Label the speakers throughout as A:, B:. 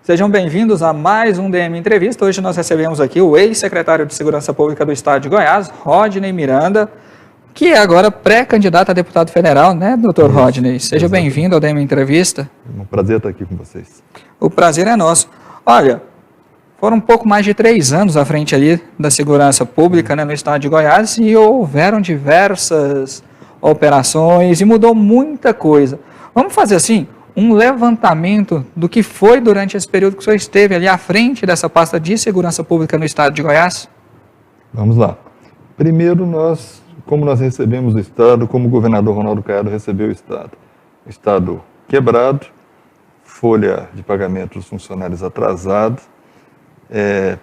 A: Sejam bem-vindos a mais um DM Entrevista. Hoje nós recebemos aqui o ex-secretário de Segurança Pública do Estado de Goiás, Rodney Miranda, que é agora pré-candidato a deputado federal, né, doutor Rodney? Seja bem-vindo ao DM Entrevista.
B: É um prazer estar aqui com vocês.
A: O prazer é nosso. Olha, foram um pouco mais de 3 anos à frente ali da segurança pública, né, no Estado de Goiás, e houveram diversas operações e mudou muita coisa. Vamos fazer assim, um levantamento do que foi durante esse período que o senhor esteve ali à frente dessa pasta de segurança pública no Estado de Goiás?
B: Vamos lá. Primeiro, como nós recebemos o Estado, como o governador Ronaldo Caiado recebeu o Estado. O Estado quebrado, folha de pagamento dos funcionários atrasada,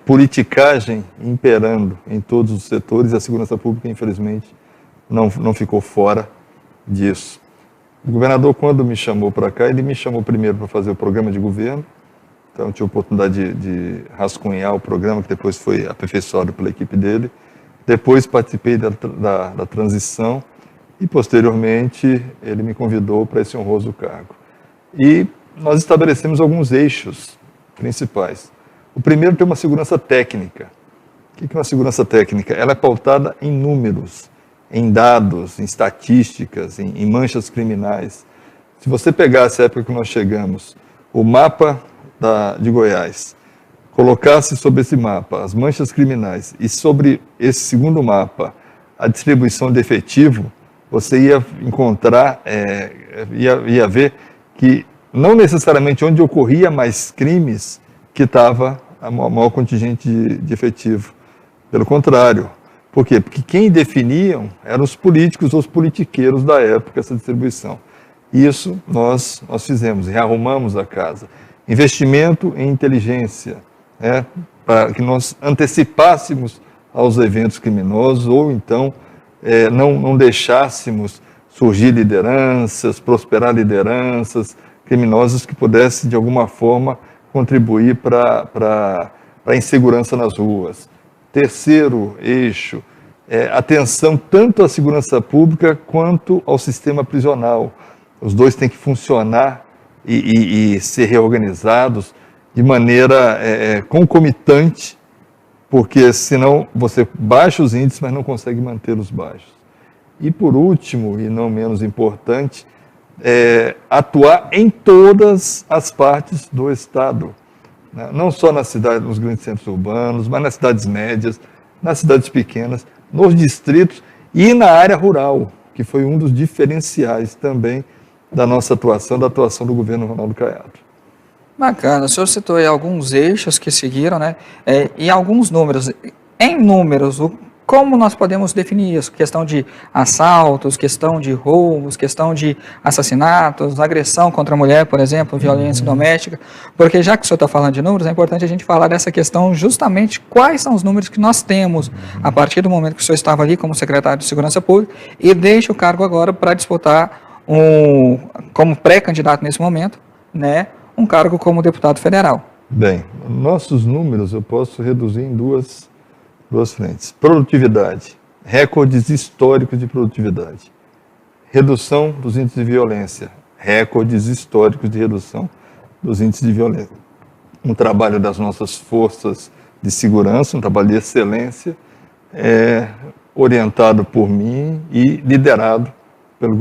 B: politicagem imperando em todos os setores, e a segurança pública, infelizmente, não ficou fora disso. O governador, quando me chamou para cá, ele me chamou primeiro para fazer o programa de governo. Então, eu tive a oportunidade de rascunhar o programa, que depois foi aperfeiçoado pela equipe dele. Depois participei da transição e, posteriormente, ele me convidou para esse honroso cargo. E nós estabelecemos alguns eixos principais. O primeiro tem uma segurança técnica. O que é uma segurança técnica? Ela é pautada em números, em dados, em estatísticas, em manchas criminais. Se você pegasse a época que nós chegamos, o mapa de Goiás, colocasse sobre esse mapa as manchas criminais e sobre esse segundo mapa a distribuição de efetivo, você ia encontrar, ia ver que não necessariamente onde ocorria mais crimes que estava a maior contingente de efetivo. Pelo contrário. Por quê? Porque quem definiam eram os políticos ou os politiqueiros da época, essa distribuição. Isso nós fizemos, rearrumamos a casa. Investimento em inteligência, para que nós antecipássemos aos eventos criminosos ou então não deixássemos surgir lideranças, prosperar lideranças criminosas que pudessem, de alguma forma, contribuir para a insegurança nas ruas. Terceiro eixo, atenção tanto à segurança pública quanto ao sistema prisional. Os dois têm que funcionar e ser reorganizados de maneira concomitante, porque senão você baixa os índices, mas não consegue mantê-los baixos. E por último, e não menos importante, atuar em todas as partes do Estado. Não só na cidade, nos grandes centros urbanos, mas nas cidades médias, nas cidades pequenas, nos distritos e na área rural, que foi um dos diferenciais também da nossa atuação, da atuação do governo Ronaldo Caiado.
A: Bacana, o senhor citou aí alguns eixos que seguiram, né? E alguns números. Em números, como nós podemos definir isso? Questão de assaltos, questão de roubos, questão de assassinatos, agressão contra a mulher, por exemplo, violência doméstica. Porque já que o senhor está falando de números, é importante a gente falar dessa questão justamente quais são os números que nós temos a partir do momento que o senhor estava ali como secretário de Segurança Pública e deixa o cargo agora para disputar, como pré-candidato nesse momento, né, um cargo como deputado federal.
B: Bem, nossos números eu posso reduzir em duas frentes. Produtividade, recordes históricos de produtividade. Redução dos índices de violência, recordes históricos de redução dos índices de violência. Um trabalho das nossas forças de segurança, um trabalho de excelência, orientado por mim e liderado pelo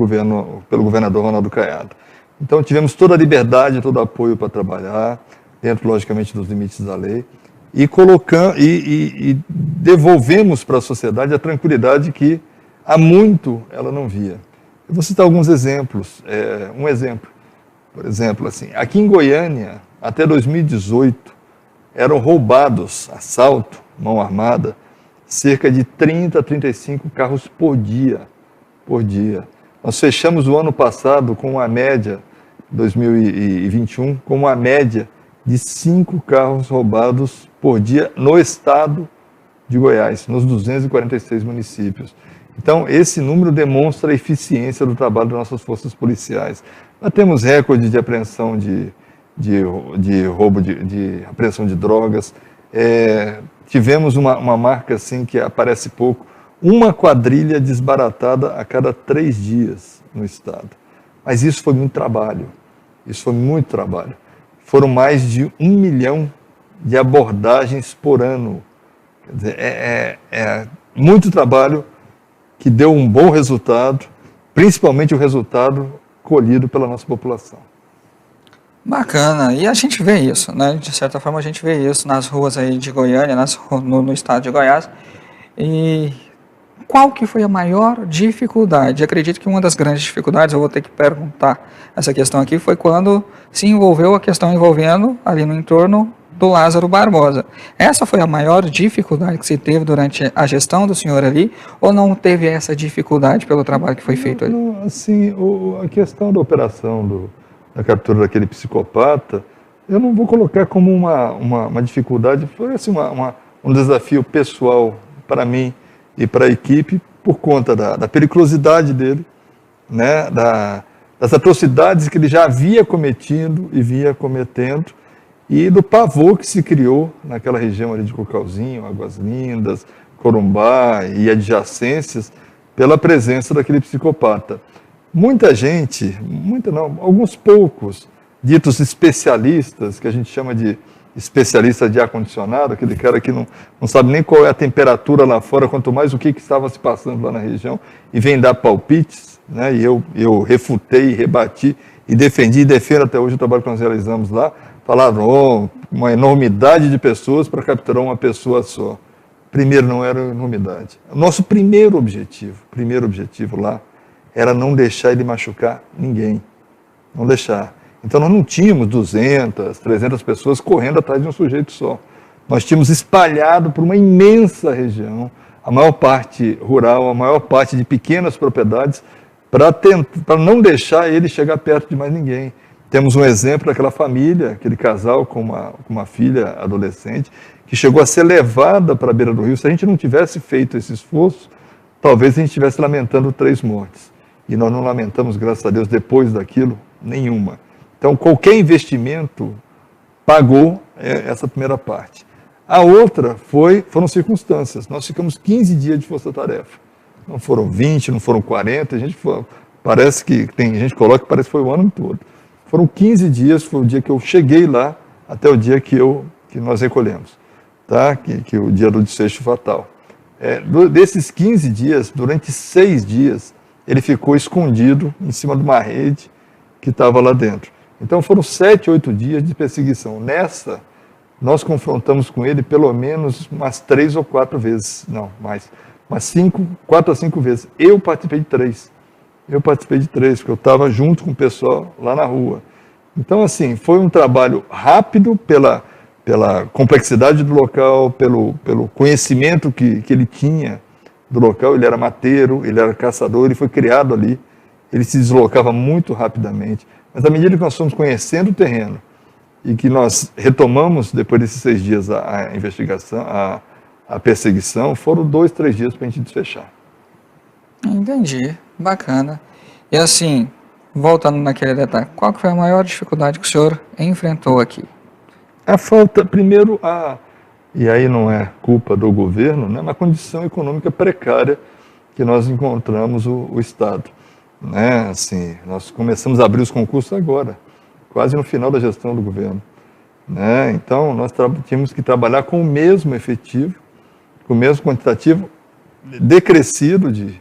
B: governador Ronaldo Caiado. Então tivemos toda a liberdade, todo o apoio para trabalhar, dentro, logicamente, dos limites da lei, e devolvemos para a sociedade a tranquilidade que há muito ela não via. Eu vou citar alguns exemplos. Um exemplo, por exemplo, assim, aqui em Goiânia, até 2018, eram roubados, assalto, mão armada, cerca de 30 a 35 carros por dia. Nós fechamos o ano passado com uma média, 2021, com uma média de 5 carros roubados por dia no estado de Goiás, nos 246 municípios. Então, esse número demonstra a eficiência do trabalho das nossas forças policiais. Nós temos recorde de apreensão de roubo, de apreensão de drogas. Tivemos uma marca assim que aparece pouco, uma quadrilha desbaratada a cada 3 dias no estado. Mas isso foi muito trabalho. foram mais de 1 milhão de abordagens por ano. Quer dizer, é muito trabalho que deu um bom resultado, principalmente o resultado colhido pela nossa população.
A: Bacana, e a gente vê isso, né? De certa forma a gente vê isso nas ruas aí de Goiânia, no estado de Goiás. E qual que foi a maior dificuldade? Acredito que uma das grandes dificuldades, eu vou ter que perguntar essa questão aqui, foi quando se envolveu a questão envolvendo ali no entorno do Lázaro Barbosa. Essa foi a maior dificuldade que se teve durante a gestão do senhor ali, ou não teve essa dificuldade pelo trabalho que foi feito ali?
B: Não, assim, a questão da operação da captura daquele psicopata, eu não vou colocar como uma dificuldade, foi assim, um desafio pessoal para mim e para a equipe, por conta da periculosidade dele, né, das atrocidades que ele já havia cometido e vinha cometendo, e do pavor que se criou naquela região ali de Cocalzinho, Águas Lindas, Corumbá e adjacências, pela presença daquele psicopata. Muita gente, alguns poucos ditos especialistas, que a gente chama de especialista de ar-condicionado, aquele cara que não sabe nem qual é a temperatura lá fora, quanto mais o que estava se passando lá na região, e vem dar palpites, né? E eu refutei, rebati e defendi e defendo até hoje o trabalho que nós realizamos lá. Falaram uma enormidade de pessoas para capturar uma pessoa só. Primeiro, não era enormidade. O nosso primeiro objetivo lá, era não deixar ele machucar ninguém. Não deixar. Então nós não tínhamos 200, 300 pessoas correndo atrás de um sujeito só. Nós tínhamos espalhado por uma imensa região, a maior parte rural, a maior parte de pequenas propriedades, para não deixar ele chegar perto de mais ninguém. Temos um exemplo daquela família, aquele casal com uma filha adolescente, que chegou a ser levada para a beira do rio. Se a gente não tivesse feito esse esforço, talvez a gente estivesse lamentando 3 mortes. E nós não lamentamos, graças a Deus, depois daquilo, nenhuma. Então, qualquer investimento pagou essa primeira parte. A outra foram circunstâncias. Nós ficamos 15 dias de força-tarefa. Não foram 20, não foram 40, parece que tem gente que coloca que parece que foi o ano todo. Foram 15 dias, foi o dia que eu cheguei lá, até o dia que nós recolhemos, tá? Que o dia do desfecho fatal. Desses 15 dias, durante 6 dias, ele ficou escondido em cima de uma rede que estava lá dentro. Então foram 7, 8 dias de perseguição. Nessa, nós confrontamos com ele pelo menos umas 3 ou 4 vezes, não, mais, umas 4 a 5 vezes. Eu participei de 3, porque eu estava junto com o pessoal lá na rua. Então, assim, foi um trabalho rápido pela complexidade do local, pelo conhecimento que ele tinha do local. Ele era mateiro, ele era caçador, ele foi criado ali, ele se deslocava muito rapidamente. Mas à medida que nós fomos conhecendo o terreno e que nós retomamos, depois desses 6 dias, a investigação, a perseguição, foram 2, 3 dias para a gente desfechar.
A: Entendi, bacana. E assim, voltando naquele detalhe, qual que foi a maior dificuldade que o senhor enfrentou aqui?
B: A falta, primeiro, e aí não é culpa do governo, né, uma condição econômica precária que nós encontramos o Estado. Né, assim, nós começamos a abrir os concursos agora, quase no final da gestão do governo. Né, então, nós tínhamos que trabalhar com o mesmo efetivo, com o mesmo quantitativo, decrescido de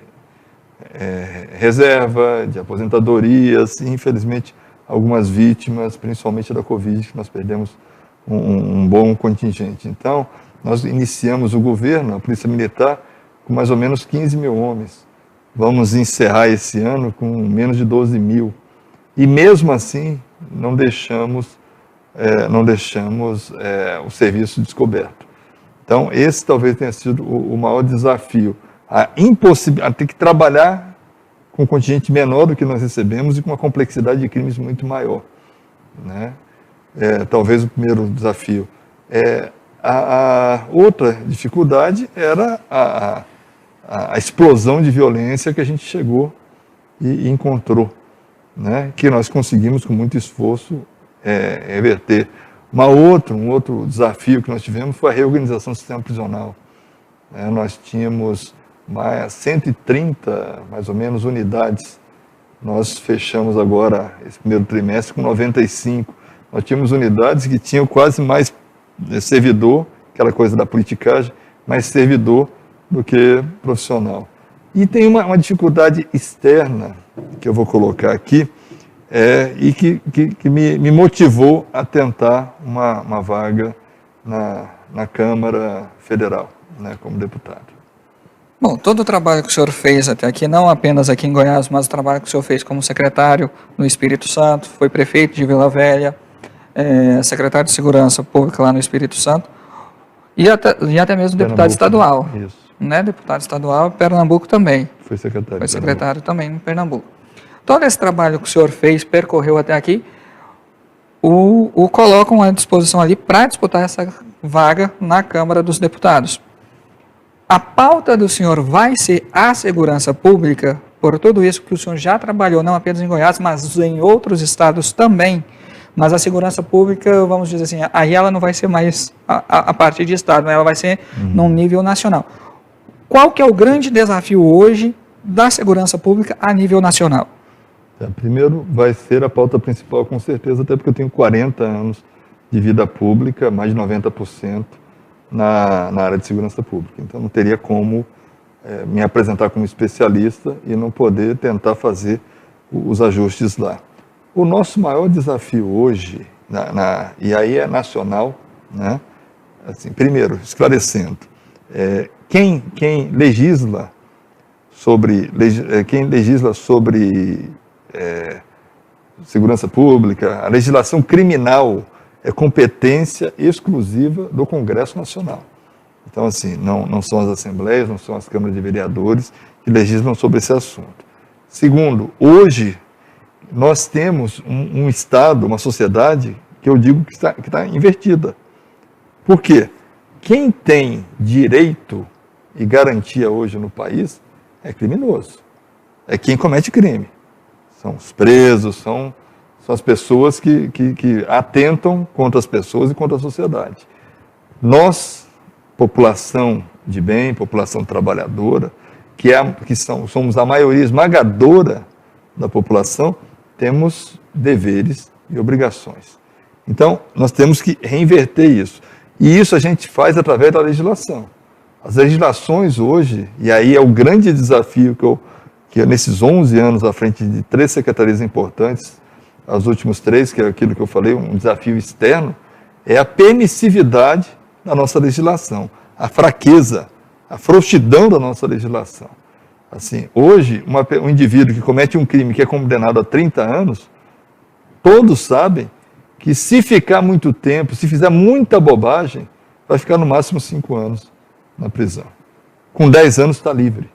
B: reserva, de aposentadorias, e infelizmente algumas vítimas, principalmente da Covid, que nós perdemos um bom contingente. Então, nós iniciamos o governo, a Polícia Militar, com mais ou menos 15 mil homens. Vamos encerrar esse ano com menos de 12 mil. E mesmo assim, não deixamos o serviço descoberto. Então, esse talvez tenha sido o maior desafio. A ter que trabalhar com um contingente menor do que nós recebemos e com uma complexidade de crimes muito maior. Né? Talvez o primeiro desafio. A outra dificuldade era a explosão de violência que a gente chegou e encontrou, né? Que nós conseguimos, com muito esforço, reverter. Um outro desafio que nós tivemos foi a reorganização do sistema prisional. Nós tínhamos 130, mais ou menos, unidades. Nós fechamos agora esse primeiro trimestre com 95. Nós tínhamos unidades que tinham quase mais servidor, aquela coisa da politicagem, mais servidor do que profissional. E tem uma dificuldade externa que eu vou colocar aqui, e que me motivou a tentar uma vaga na Câmara Federal, né, como deputado.
A: Bom, todo o trabalho que o senhor fez até aqui, não apenas aqui em Goiás, mas o trabalho que o senhor fez como secretário no Espírito Santo, foi prefeito de Vila Velha, secretário de Segurança Pública lá no Espírito Santo, e até mesmo deputado estadual.
B: Isso.
A: Né, deputado estadual, Pernambuco também.
B: Foi secretário.
A: Foi secretário também em Pernambuco. Todo esse trabalho que o senhor fez, percorreu até aqui, o colocam à disposição ali para disputar essa vaga na Câmara dos Deputados. A pauta do senhor vai ser a segurança pública, por tudo isso que o senhor já trabalhou, não apenas em Goiás, mas em outros estados também. Mas a segurança pública, vamos dizer assim, aí ela não vai ser mais a partir de estado, ela vai ser num nível nacional. Qual que é o grande desafio hoje da segurança pública a nível nacional?
B: Primeiro, vai ser a pauta principal, com certeza, até porque eu tenho 40 anos de vida pública, mais de 90%, na área de segurança pública. Então, não teria como me apresentar como especialista e não poder tentar fazer os ajustes lá. O nosso maior desafio hoje, e aí é nacional, né? Assim, primeiro, esclarecendo, quem legisla sobre segurança pública, a legislação criminal é competência exclusiva do Congresso Nacional. Então, assim, não são as assembleias, não são as câmaras de vereadores que legislam sobre esse assunto. Segundo, hoje nós temos um Estado, uma sociedade, que eu digo que está invertida. Por quê? Quem tem direito e garantia hoje no país é criminoso. É quem comete crime. São os presos, são as pessoas que atentam contra as pessoas e contra a sociedade. Nós, população de bem, população trabalhadora, somos a maioria esmagadora da população, temos deveres e obrigações. Então, nós temos que reinverter isso. E isso a gente faz através da legislação. As legislações hoje, e aí é o grande desafio que eu nesses 11 anos à frente de 3 secretarias importantes, os últimos 3, que é aquilo que eu falei, um desafio externo, é a permissividade da nossa legislação, a fraqueza, a frouxidão da nossa legislação. Assim, hoje, um indivíduo que comete um crime que é condenado a 30 anos, todos sabem que se ficar muito tempo, se fizer muita bobagem, vai ficar no máximo 5 anos na prisão. Com 10 anos está livre.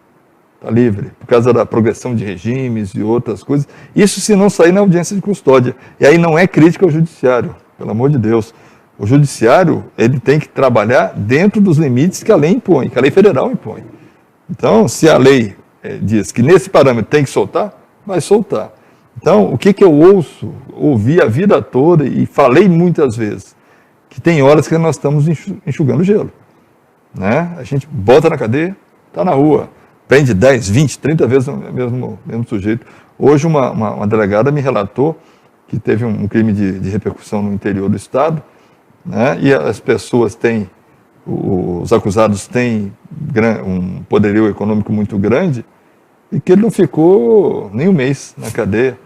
B: Está livre, por causa da progressão de regimes e outras coisas. Isso se não sair na audiência de custódia. E aí não é crítica ao judiciário, pelo amor de Deus. O judiciário, ele tem que trabalhar dentro dos limites que a lei impõe, que a lei federal impõe. Então, se a lei diz que nesse parâmetro tem que soltar, vai soltar. Então, o que eu ouvi a vida toda e falei muitas vezes, que tem horas que nós estamos enxugando gelo. Né? A gente bota na cadeia, está na rua. Prende 10, 20, 30 vezes o mesmo sujeito. Hoje uma delegada me relatou que teve um crime de repercussão no interior do estado, né, e as pessoas os acusados têm um poderio econômico muito grande, e que ele não ficou nem um mês na cadeia.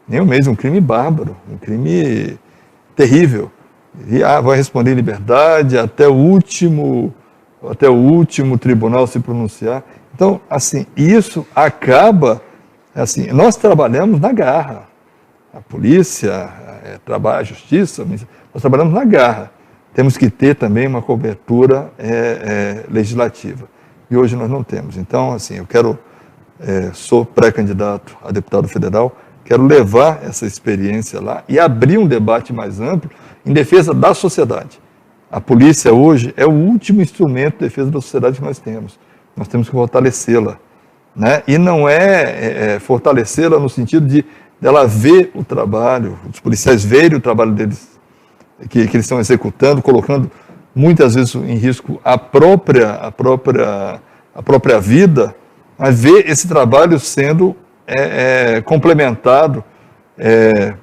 B: Nem um mês, um crime bárbaro, um crime terrível. E vai responder em liberdade até o último tribunal se pronunciar. Então, assim, isso acaba, assim, nós trabalhamos na garra. A polícia, a justiça, nós trabalhamos na garra. Temos que ter também uma cobertura legislativa. E hoje nós não temos. Então, assim, sou pré-candidato a deputado federal, quero levar essa experiência lá e abrir um debate mais amplo em defesa da sociedade. A polícia hoje é o último instrumento de defesa da sociedade que nós temos. Nós temos que fortalecê-la, né? E não fortalecê-la no sentido de dela ver o trabalho, os policiais verem o trabalho deles, que eles estão executando, colocando muitas vezes em risco a própria vida, mas ver esse trabalho sendo complementado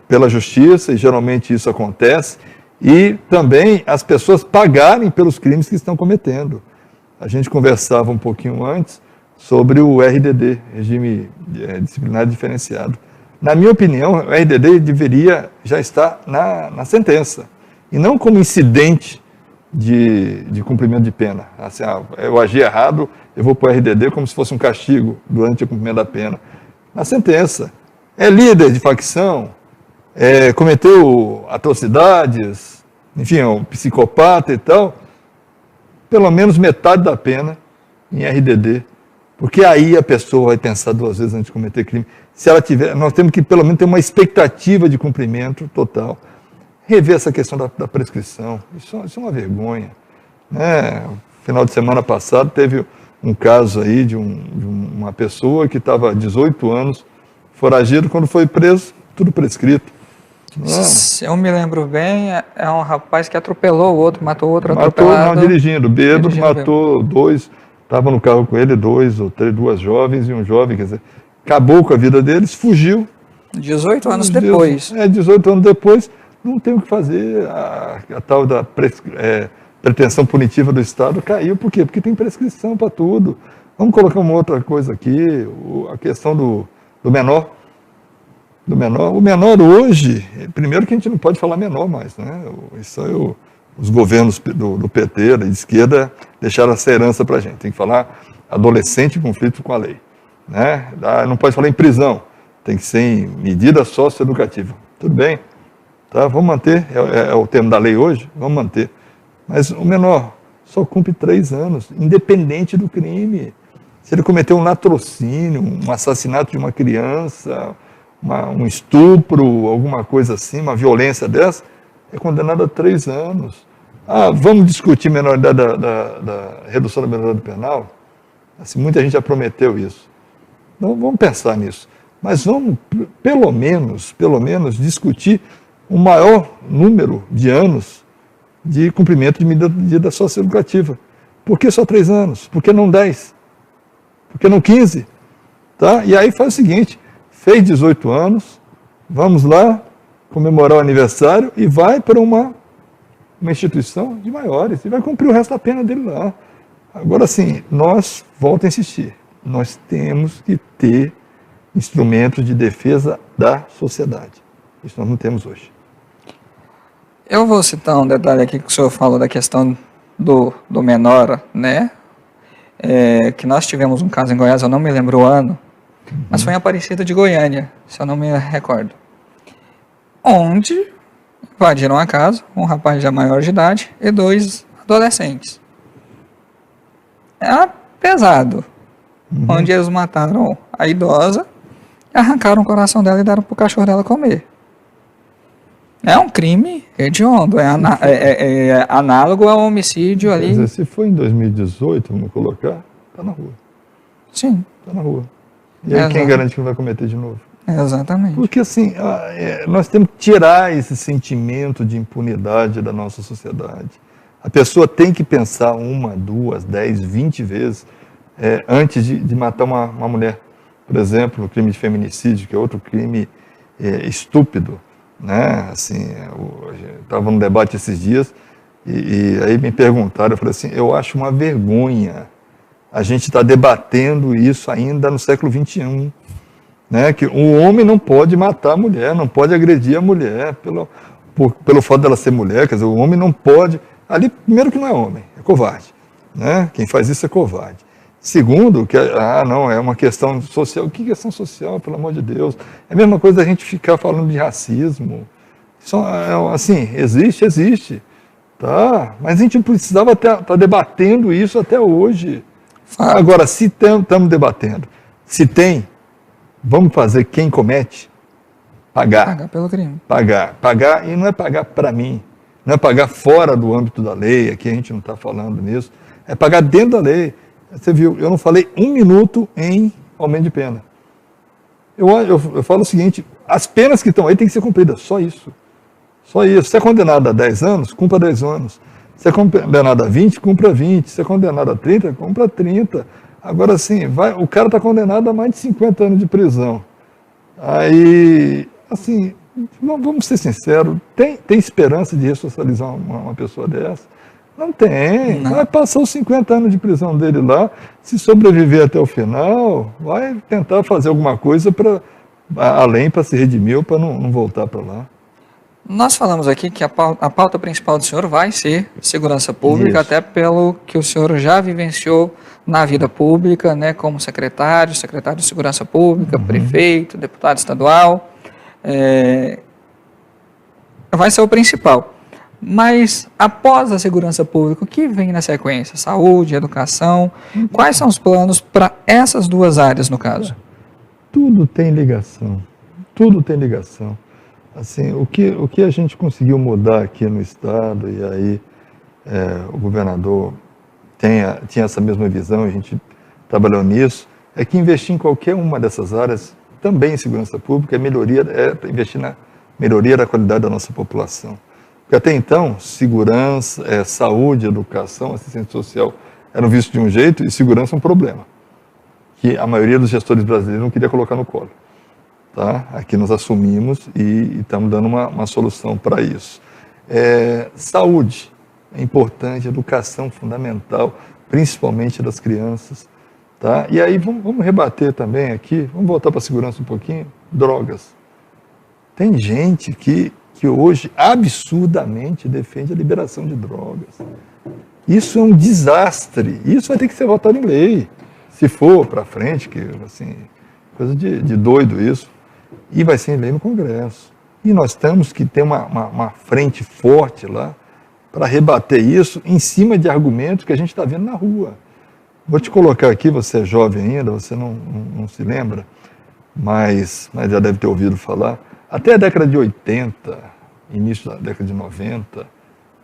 B: pela justiça, e geralmente isso acontece, e também as pessoas pagarem pelos crimes que estão cometendo. A gente conversava um pouquinho antes sobre o RDD, Regime Disciplinar Diferenciado. Na minha opinião, o RDD deveria já estar na sentença, e não como incidente de cumprimento de pena. Assim, eu agi errado, eu vou para o RDD como se fosse um castigo durante o cumprimento da pena. Na sentença. É líder de facção, cometeu atrocidades, enfim, é um psicopata e tal, pelo menos metade da pena em RDD, porque aí a pessoa vai pensar duas vezes antes de cometer crime. Se ela tiver, nós temos que pelo menos ter uma expectativa de cumprimento total. Rever essa questão da prescrição, isso é uma vergonha. No final de semana passado teve um caso aí de uma pessoa que estava há 18 anos, foragido, quando foi preso, tudo prescrito.
A: Se eu me lembro bem, é um rapaz que atropelou o outro, matou o outro atropelado.
B: Não, dirigindo, bêbado, matou dois, estava no carro com ele, duas jovens e um jovem, quer dizer, acabou com a vida deles, fugiu.
A: 18 anos depois.
B: 18 anos depois, não tem o que fazer, a tal da pretensão punitiva do Estado caiu, por quê? Porque tem prescrição para tudo. Vamos colocar uma outra coisa aqui, a questão do menor. O menor hoje, primeiro que a gente não pode falar menor mais, né? Isso os governos do PT, da esquerda, deixaram essa herança para a gente. Tem que falar adolescente em conflito com a lei, né? Não pode falar em prisão, tem que ser em medida socioeducativa. Tudo bem, tá? Vamos manter, é o termo da lei hoje, vamos manter. Mas o menor só cumpre 3 anos, independente do crime. Se ele cometeu um latrocínio, um assassinato de uma criança, um estupro, alguma coisa assim, uma violência dessa, é condenado a 3 anos. Vamos discutir menoridade da redução da menoridade penal? Assim, muita gente já prometeu isso. Então, vamos pensar nisso. Mas vamos, pelo menos, discutir o maior número de anos de cumprimento de medida socioeducativa. Por que só 3 anos? Por que não 10? Por que não 15? Tá? E aí faz o seguinte, fez 18 anos, vamos lá comemorar o aniversário e vai para uma instituição de maiores e vai cumprir o resto da pena dele lá. Agora sim, volto a insistir, nós temos que ter instrumentos de defesa da sociedade. Isso nós não temos hoje.
A: Eu vou citar um detalhe aqui que o senhor falou da questão do menor, né? Que nós tivemos um caso em Goiás, eu não me lembro o ano, mas foi em Aparecida de Goiânia, se eu não me recordo, onde invadiram a casa, um rapaz já maior de idade e 2 adolescentes. É pesado, onde eles mataram a idosa, arrancaram o coração dela e deram para o cachorro dela comer. É um crime hediondo, é análogo ao homicídio ali.
B: Quer dizer, se foi em 2018, vamos colocar, está na rua.
A: Sim.
B: Está na rua. E aí quem garante que não vai cometer de novo?
A: Exatamente.
B: Porque assim, nós temos que tirar esse sentimento de impunidade da nossa sociedade. A pessoa tem que pensar 1, 2, 10, 20 vezes antes de matar uma mulher. Por exemplo, o crime de feminicídio, que é outro crime estúpido. Né? Assim, eu estava num debate esses dias e aí me perguntaram, eu falei assim, eu acho uma vergonha a gente está debatendo isso ainda no século XXI, né? Que o homem não pode matar a mulher, não pode agredir a mulher pelo fato dela ser mulher, quer dizer, o homem não pode, ali primeiro que não é homem, é covarde, né? Quem faz isso é covarde. Segundo, que não, é uma questão social. Que questão social, pelo amor de Deus? É a mesma coisa da gente ficar falando de racismo. Assim, existe. Tá? Mas a gente não precisava estar debatendo isso até hoje. Agora, se estamos debatendo, se tem, vamos fazer quem comete pagar.
A: Pagar pelo crime.
B: Pagar, e não é pagar para mim, não é pagar fora do âmbito da lei, aqui a gente não está falando nisso, é pagar dentro da lei. Você viu, eu não falei 1 minuto em aumento de pena. Eu falo o seguinte, as penas que estão aí têm que ser cumpridas, só isso. Só isso. Se é condenado a 10 anos, cumpra 10 anos. Se é condenado a 20, cumpra 20. Se é condenado a 30, cumpra 30. Agora sim, o cara está condenado a mais de 50 anos de prisão. Aí assim, vamos ser sinceros, tem esperança de ressocializar uma pessoa dessa? Não tem.
A: Não.
B: Vai passar os 50 anos de prisão dele lá, se sobreviver até o final, vai tentar fazer alguma coisa além para se redimir ou para não voltar para lá.
A: Nós falamos aqui que a pauta principal do senhor vai ser segurança pública,
B: Isso.
A: até pelo que o senhor já vivenciou na vida pública, né, como secretário de segurança pública, prefeito, deputado estadual. Vai ser o principal. Mas após a segurança pública, o que vem na sequência? Saúde, educação? Quais são os planos para essas duas áreas, no caso?
B: Tudo tem ligação. Tudo tem ligação. Assim, o que a gente conseguiu mudar aqui no Estado, e aí o governador tinha essa mesma visão, a gente trabalhou nisso, é que investir em qualquer uma dessas áreas, também em segurança pública, é investir na melhoria da qualidade da nossa população. Porque até então, segurança, saúde, educação, assistência social eram vistos de um jeito e segurança um problema, que a maioria dos gestores brasileiros não queria colocar no colo. Tá? Aqui nós assumimos e estamos dando uma solução para isso. Saúde é importante, educação fundamental, principalmente das crianças. Tá? E aí vamos rebater também aqui, vamos voltar para a segurança um pouquinho, drogas. Tem gente que hoje absurdamente defende a liberação de drogas. Isso é um desastre, isso vai ter que ser votado em lei, se for para frente, que assim, coisa de doido isso. E vai ser em lei no Congresso. E nós temos que ter uma frente forte lá para rebater isso em cima de argumentos que a gente está vendo na rua. Vou te colocar aqui, você é jovem ainda, você não se lembra, mas já deve ter ouvido falar. Até a década de 80, início da década de 90,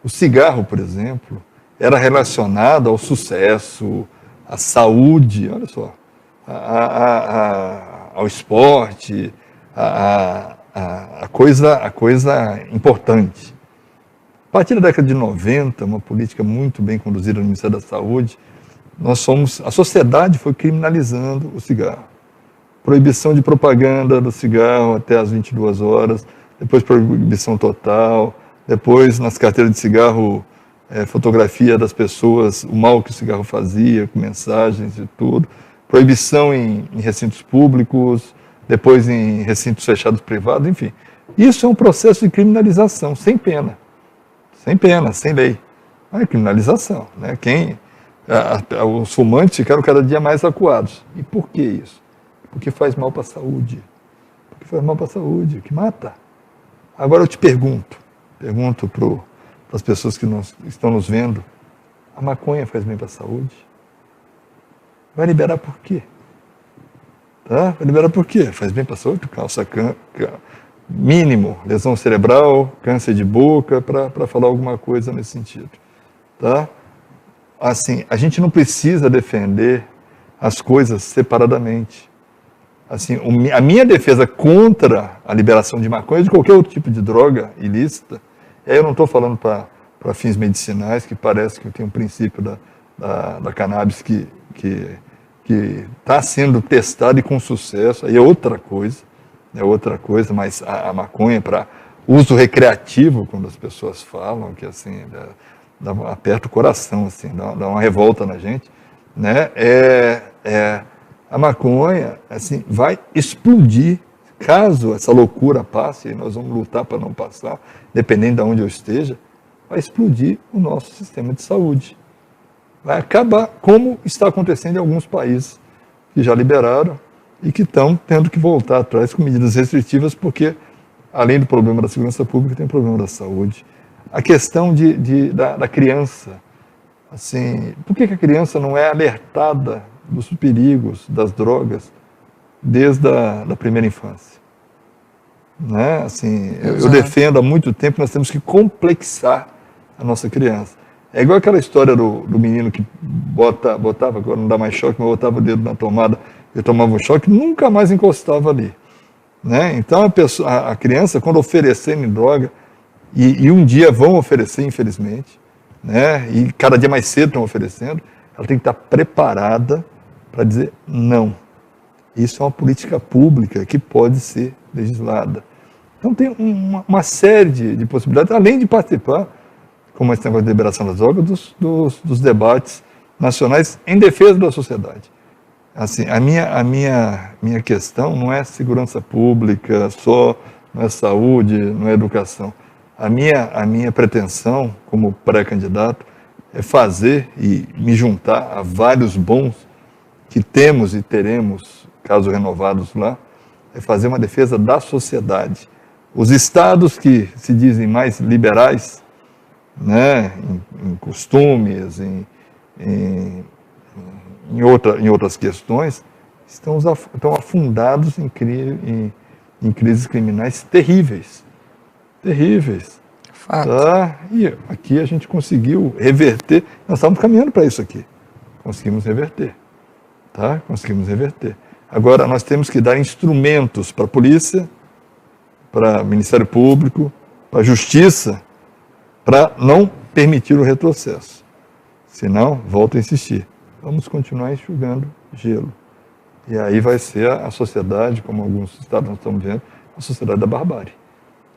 B: o cigarro, por exemplo, era relacionado ao sucesso, à saúde, olha só, ao esporte, a coisa importante. A partir da década de 90, uma política muito bem conduzida no Ministério da Saúde, a sociedade foi criminalizando o cigarro. Proibição de propaganda do cigarro até as 22 horas, depois proibição total, depois nas carteiras de cigarro, fotografia das pessoas, o mal que o cigarro fazia, com mensagens e tudo, proibição em recintos públicos, depois em recintos fechados privados, enfim. Isso é um processo de criminalização, sem pena, sem lei. Não é criminalização, né? Os fumantes ficaram cada dia mais acuados. E por que isso? Porque faz mal para a saúde. Porque faz mal para a saúde, que mata. Agora eu te pergunto para as pessoas que estão nos vendo, a maconha faz bem para a saúde? Vai liberar por quê? Tá? Vai liberar por quê? Faz bem para a saúde? Causa mínimo, lesão cerebral, câncer de boca, para falar alguma coisa nesse sentido. Tá? Assim, a gente não precisa defender as coisas separadamente. Assim, a minha defesa contra a liberação de maconha, de qualquer outro tipo de droga ilícita, e aí eu não estou falando para fins medicinais, que parece que tem um princípio da cannabis que está sendo testado e com sucesso, aí é outra coisa, mas a maconha para uso recreativo, quando as pessoas falam, que assim, aperta o coração, assim, dá uma revolta na gente, né? A maconha assim, vai explodir, caso essa loucura passe, e nós vamos lutar para não passar, dependendo de onde eu esteja, vai explodir o nosso sistema de saúde. Vai acabar, como está acontecendo em alguns países que já liberaram e que estão tendo que voltar atrás com medidas restritivas, porque, além do problema da segurança pública, tem o problema da saúde. A questão da criança. Assim, por que a criança não é alertada dos perigos das drogas desde a primeira infância? Né? Assim, eu defendo há muito tempo que nós temos que complexar a nossa criança. É igual aquela história do menino que botava, agora não dá mais choque, mas botava o dedo na tomada, eu tomava um choque, nunca mais encostava ali. Né? Então a criança, quando oferecerem droga, e um dia vão oferecer, infelizmente, né? E cada dia mais cedo estão oferecendo, ela tem que estar preparada para dizer não. Isso é uma política pública que pode ser legislada. Então tem uma série de possibilidades, além de participar, como esse negócio de liberação das drogas, dos debates nacionais em defesa da sociedade. Assim, a minha questão não é segurança pública só, não é saúde, não é educação. A minha pretensão como pré-candidato é fazer e me juntar a vários bons que temos e teremos, caso renovados lá, é fazer uma defesa da sociedade. Os estados que se dizem mais liberais, né, em costumes, em outras questões, estão afundados em crises criminais terríveis. Terríveis.
A: Fato.
B: Tá? E aqui a gente conseguiu reverter, nós estávamos caminhando para isso aqui. Conseguimos reverter. Tá? Conseguimos reverter. Agora, nós temos que dar instrumentos para a polícia, para o Ministério Público, para a Justiça, para não permitir o retrocesso. Senão, volto a insistir, vamos continuar enxugando gelo. E aí vai ser a sociedade, como alguns estados nós estamos vendo, a sociedade da barbárie.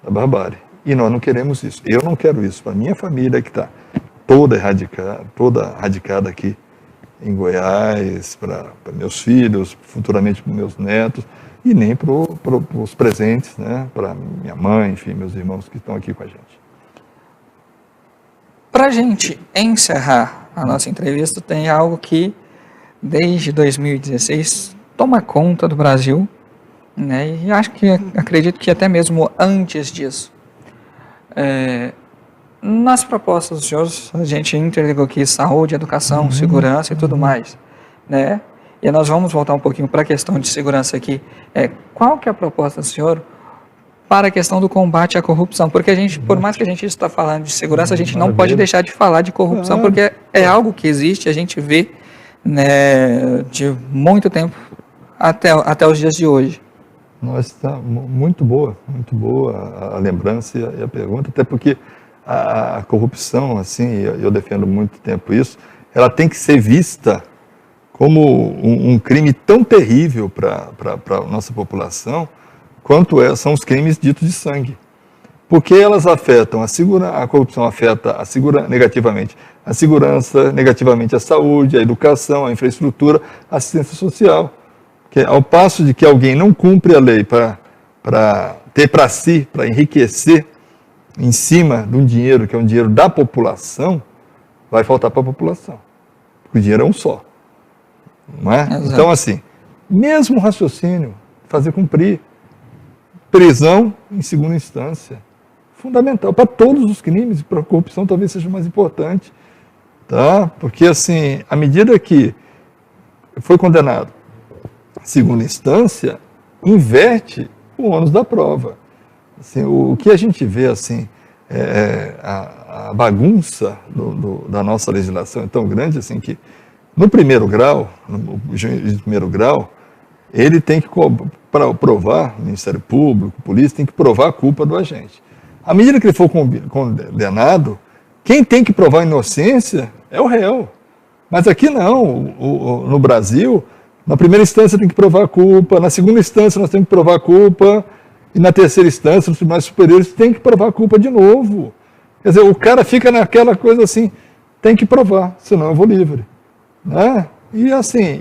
B: Da barbárie. E nós não queremos isso. Eu não quero isso para a minha família, que está toda radicada aqui em Goiás, para meus filhos, futuramente para meus netos, e nem para os presentes, né? Para minha mãe, enfim, meus irmãos que estão aqui com a gente.
A: Para a gente encerrar a nossa entrevista, tem algo que, desde 2016, toma conta do Brasil, né? E acredito que até mesmo antes disso. Nas propostas dos senhores, a gente interligou aqui saúde, educação, segurança e tudo mais, né? E nós vamos voltar um pouquinho para a questão de segurança aqui. Qual que é a proposta do senhor para a questão do combate à corrupção? Porque a gente, por mais que a gente está falando de segurança, a gente não pode deixar de falar de corrupção, porque é algo que existe, a gente vê, né, de muito tempo até os dias de hoje.
B: Está muito boa a lembrança e a pergunta, até porque a corrupção, assim, eu defendo muito tempo isso, ela tem que ser vista como um crime tão terrível para a nossa população, quanto são os crimes ditos de sangue. Porque elas afetam a corrupção afeta negativamente a segurança, negativamente a saúde, a educação, a infraestrutura, a assistência social. Que, ao passo de que alguém não cumpre a lei para ter para si, para enriquecer em cima de um dinheiro que é um dinheiro da população, vai faltar para a população. Porque o dinheiro é um só. Não é? Então, assim, mesmo raciocínio, fazer cumprir. Prisão em segunda instância. Fundamental para todos os crimes, para a corrupção talvez seja mais importante. Tá? Porque, assim, à medida que foi condenado segunda instância, inverte o ônus da prova. Assim, o que a gente vê, assim, a bagunça da nossa legislação é tão grande, assim, que no primeiro grau, o juiz de primeiro grau, ele tem que provar, o Ministério Público, a polícia, tem que provar a culpa do agente. À medida que ele for condenado, quem tem que provar a inocência é o réu. Mas aqui não, no Brasil, na primeira instância tem que provar a culpa, na segunda instância nós temos que provar a culpa, e na terceira instância, nos tribunais superiores, tem que provar a culpa de novo. Quer dizer, o cara fica naquela coisa assim, tem que provar, senão eu vou livre. Né? E assim,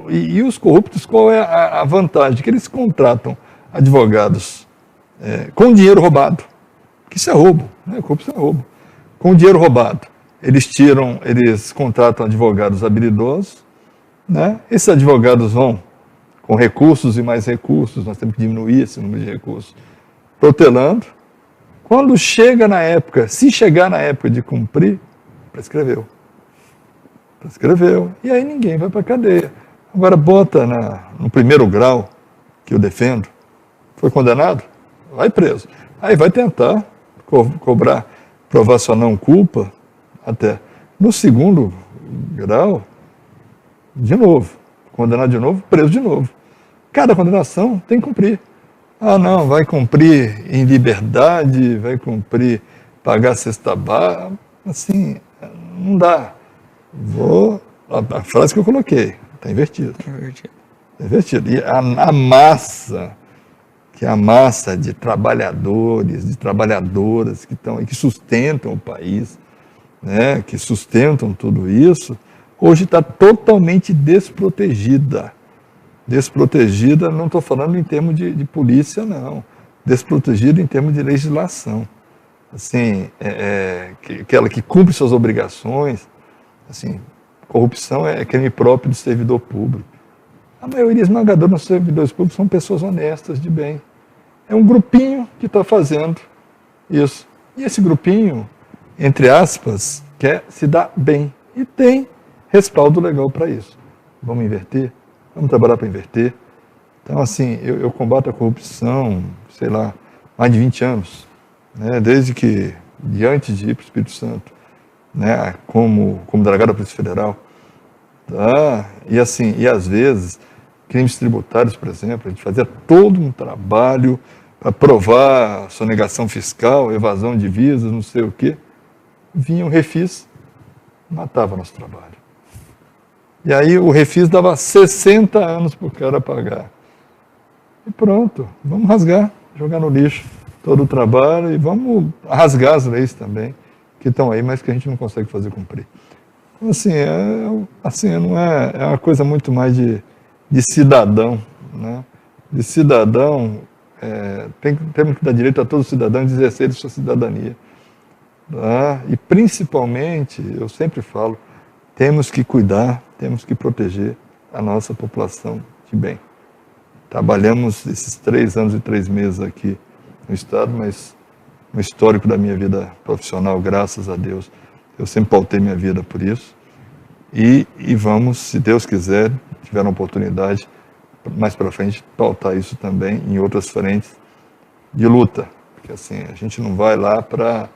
B: e os corruptos, qual é a vantagem? Que eles contratam advogados com dinheiro roubado, que isso é roubo, né? Corrupção é roubo. Com dinheiro roubado, eles contratam advogados habilidosos, né? Esses advogados vão com recursos e mais recursos, nós temos que diminuir esse número de recursos, protelando. Quando chega na época, se chegar na época de cumprir, prescreveu. E aí ninguém vai para a cadeia. Agora bota no primeiro grau, que eu defendo, foi condenado, vai preso. Aí vai tentar provar sua não culpa, até. No segundo grau, de novo, condenado de novo, preso de novo. Cada condenação tem que cumprir. Ah, não, vai cumprir em liberdade, vai cumprir, pagar cesta básica, assim, não dá. A frase que eu coloquei, está invertido. Está invertido. E a massa que a massa de trabalhadores, de trabalhadoras que estão e que sustentam o país, né, que sustentam tudo isso, hoje está totalmente desprotegida. Desprotegida, não estou falando em termos de polícia, não. Desprotegida em termos de legislação. Assim, aquela que cumpre suas obrigações, assim, corrupção é crime próprio do servidor público. A maioria esmagadora dos servidores públicos são pessoas honestas, de bem. É um grupinho que está fazendo isso. E esse grupinho, entre aspas, quer se dar bem. E tem respaldo legal para isso. Vamos inverter? Vamos trabalhar para inverter. Então, assim, eu combato a corrupção, sei lá, mais de 20 anos. Né? Desde que, antes de ir para o Espírito Santo, né? como delegado da Polícia Federal. Tá? E, assim, e às vezes, crimes tributários, por exemplo, a gente fazia todo um trabalho para provar sonegação fiscal, evasão de divisas, não sei o quê. Vinha o refis, matava nosso trabalho. E aí o refis dava 60 anos para o cara pagar. E pronto, vamos rasgar, jogar no lixo todo o trabalho e vamos rasgar as leis também, que estão aí, mas que a gente não consegue fazer cumprir. Então, assim, não é uma coisa muito mais de cidadão, né? De cidadão, temos que dar direito a todo cidadão de exercer sua cidadania. Tá? E principalmente, eu sempre falo, temos que cuidar, temos que proteger a nossa população de bem. Trabalhamos esses 3 anos e 3 meses aqui no Estado, mas no histórico da minha vida profissional, graças a Deus, eu sempre pautei minha vida por isso. E vamos, se Deus quiser, tiver uma oportunidade, mais para frente, pautar isso também em outras frentes de luta. Porque assim, a gente não vai lá para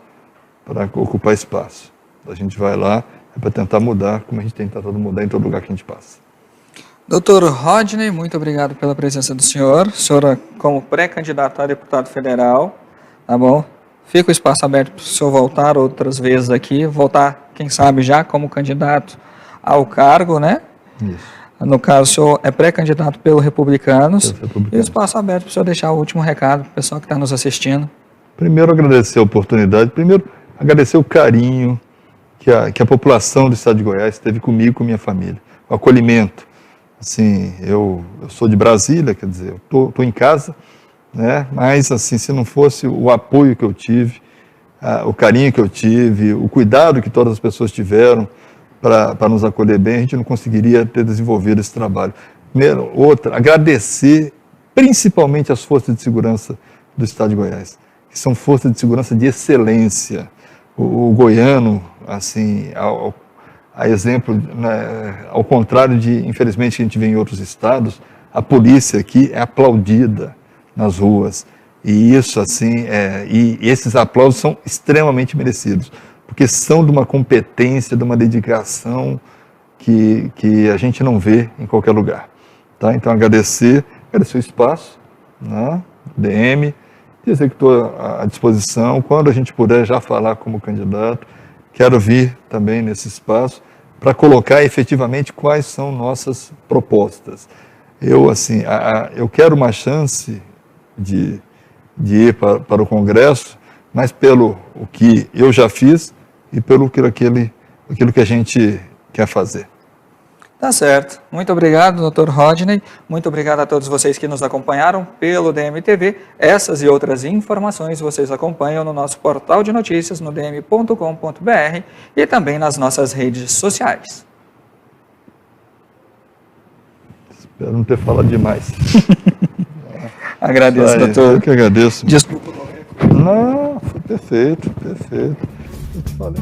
B: ocupar espaço. A gente vai lá para tentar mudar, como a gente tem tentado mudar em todo lugar que a gente passa.
A: Doutor Rodney, muito obrigado pela presença do senhor. O senhor, como pré-candidato a deputado federal, tá bom? Fica o espaço aberto para o senhor voltar outras vezes aqui, voltar, quem sabe, já como candidato ao cargo, né?
B: Isso.
A: No caso, o senhor é pré-candidato pelo Republicanos. E o espaço aberto para o senhor deixar o último recado para o pessoal que está nos assistindo.
B: Primeiro, agradecer a oportunidade. Primeiro, agradecer o carinho que a população do Estado de Goiás teve comigo e com minha família. O acolhimento. Assim, eu sou de Brasília, quer dizer, eu estou em casa, né? Mas, assim, se não fosse o apoio que eu tive, o carinho que eu tive, o cuidado que todas as pessoas tiveram para nos acolher bem, a gente não conseguiria ter desenvolvido esse trabalho. Primeiro, agradecer principalmente as forças de segurança do Estado de Goiás, que são forças de segurança de excelência. O goiano, assim, a exemplo, né, ao contrário de, infelizmente, que a gente vê em outros estados, a polícia aqui é aplaudida nas ruas. E isso, assim, e esses aplausos são extremamente merecidos, porque são de uma competência, de uma dedicação que a gente não vê em qualquer lugar. Tá? Então, agradecer o espaço, né, DM, dizer que estou à disposição, quando a gente puder já falar como candidato, quero vir também nesse espaço para colocar efetivamente quais são nossas propostas. Eu, assim, eu quero uma chance de ir para o Congresso, mas pelo o que eu já fiz e pelo aquilo que a gente quer fazer.
A: Tá certo. Muito obrigado, Dr. Rodney. Muito obrigado a todos vocês que nos acompanharam pelo DMTV. Essas e outras informações vocês acompanham no nosso portal de notícias, no dm.com.br e também nas nossas redes sociais.
B: Espero não ter falado demais.
A: Agradeço, doutor.
B: Eu que agradeço.
A: Desculpa.
B: Não, foi perfeito. Eu te falei.